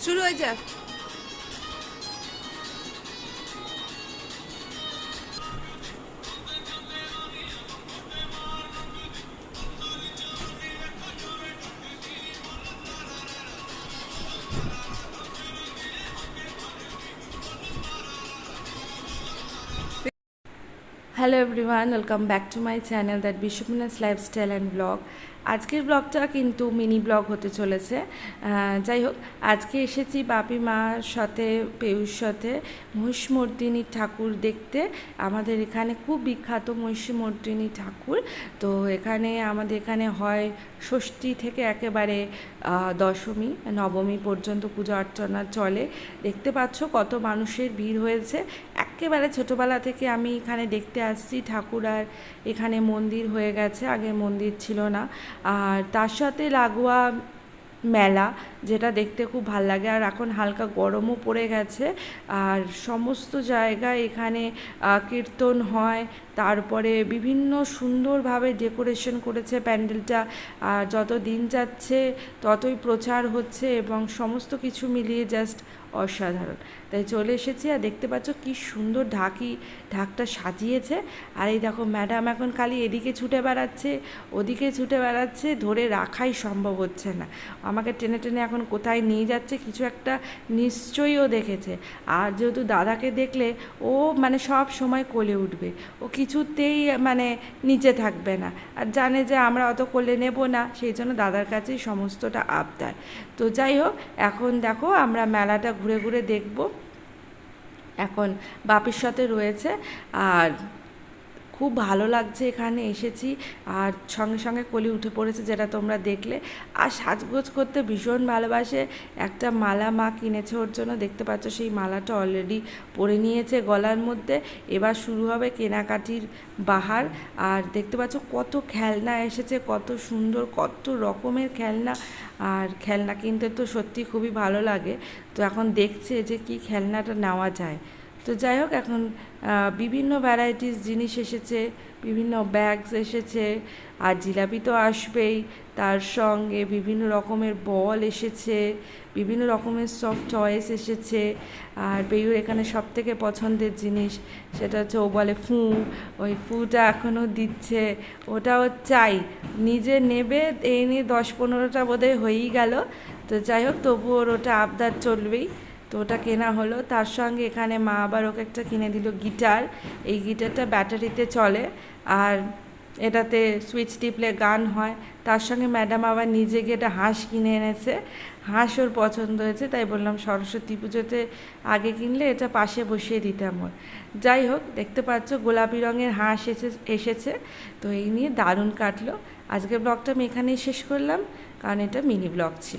শুরু হয়ে যাক। Hello everyone, welcome back to my channel that বিশ্বমিনাস লাইফস্টাইল অ্যান্ড ব্লগ। আজকের ব্লগটা কিন্তু মিনি ব্লগ হতে চলেছে। যাই হোক, আজকে এসেছি বাপি মার সাথে, পেয়ুর সাথে মহিষমর্দিনী ঠাকুর দেখতে। আমাদের এখানে খুব বিখ্যাত মহিষমর্দিনী ঠাকুর। তো আমাদের এখানে হয় ষষ্ঠী থেকে একেবারে দশমী নবমী পর্যন্ত পূজা অর্চনা চলে। দেখতে পাচ্ছ কত মানুষের ভিড় হয়েছে। একেবারে ছোটোবেলা থেকে আমি এখানে দেখতে আসছি ঠাকুর, আর এখানে মন্দির হয়ে গেছে, আগে মন্দির ছিল না। আর তার সাথে লাগোয়া মেলা, যেটা দেখতে খুব ভাল লাগে। আর এখন হালকা গরমও পড়ে গেছে, আর সমস্ত জায়গায় এখানে কীর্তন হয়। তারপরে বিভিন্ন সুন্দরভাবে ডেকোরেশন করেছে প্যান্ডেলটা। আর যত দিন যাচ্ছে ততই প্রচার হচ্ছে, এবং সমস্ত কিছু মিলিয়ে জাস্ট অসাধারণ। তাই চলে এসেছি, আর দেখতে পাচ্ছ কি সুন্দর ঢাকটা সাজিয়েছে। আর এই দেখো ম্যাডাম এখন খালি এদিকে ছুটে বেড়াচ্ছে, ওদিকে ছুটে বেড়াচ্ছে, ধরে রাখাই সম্ভব হচ্ছে না। আমাকে টেনে টেনে এখন কোথায় নিয়ে যাচ্ছে, কিছু একটা নিশ্চয়ই ও দেখেছে। আর যেহেতু দাদাকে দেখলে ও মানে সব সময় কোলে উঠবে, ও কিছুতেই মানে নিচে থাকবে না। আর জানে যে আমরা অত কোলে নেব না, সেই জন্য দাদার কাছেই সমস্তটা আবদার। তো যাই হোক, এখন দেখো আমরা মেলাটা ঘুরে ঘুরে দেখব। এখন বাপির সাথে রয়েছে, আর খুব ভালো লাগছে এখানে এসেছি। আর সঙ্গে সঙ্গে কলি উঠে পড়েছে, যেটা তোমরা দেখলে। আর সাজগোজ করতে ভীষণ ভালোবাসে। একটা মালা মা কিনেছে ওর জন্য, দেখতে পাচ্ছ সেই মালাটা অলরেডি পরে নিয়েছে গলার মধ্যে। এবার শুরু হবে কেনাকাটির বাহার। আর দেখতে পাচ্ছ কত খেলনা এসেছে, কত সুন্দর, কত রকমের খেলনা। আর খেলনা কিনতে তো সত্যি খুবই ভালো লাগে। তো এখন দেখছে যে কি খেলনাটা নেওয়া যায়। তো যাই হোক, এখন বিভিন্ন ভ্যারাইটিস জিনিস এসেছে, বিভিন্ন ব্যাগস এসেছে, আর জিলাপি তো আসবেই। তার সঙ্গে বিভিন্ন রকমের বল এসেছে, বিভিন্ন রকমের সফট টয়েস এসেছে। আর পেয়ুর এখানে সবথেকে পছন্দের জিনিস সেটা হচ্ছে, ও বলে ওই ফুটা এখনও দিচ্ছে, ওটাও চাই। নিজে নেবে, এই নিয়ে 10-15টা বোধহয় হয়েই গেল। তো যাই হোক, তবু ওর ওটা আবদার চলবেই। তো ওটা কেনা হলো। তার সঙ্গে এখানে মা আবার ওকে একটা কিনে দিল গিটার। এই গিটারটা ব্যাটারিতে চলে, আর এটাতে সুইচ টিপলে গান হয়। তার সঙ্গে ম্যাডাম আবার নিজে গিয়ে একটা হাঁস কিনে এনেছে। হাঁস ওর পছন্দ হয়েছে, তাই বললাম সরস্বতী পুজোতে আগে কিনলে এটা পাশে বসিয়ে দিতাম ওর। যাই হোক, দেখতে পাচ্ছ গোলাপি রঙের হাঁস এসেছে। তো এই নিয়ে দারুণ কাটলো। আজকের ব্লগটা আমি এখানেই শেষ করলাম, কারণ এটা মিনি ব্লগ ছিল।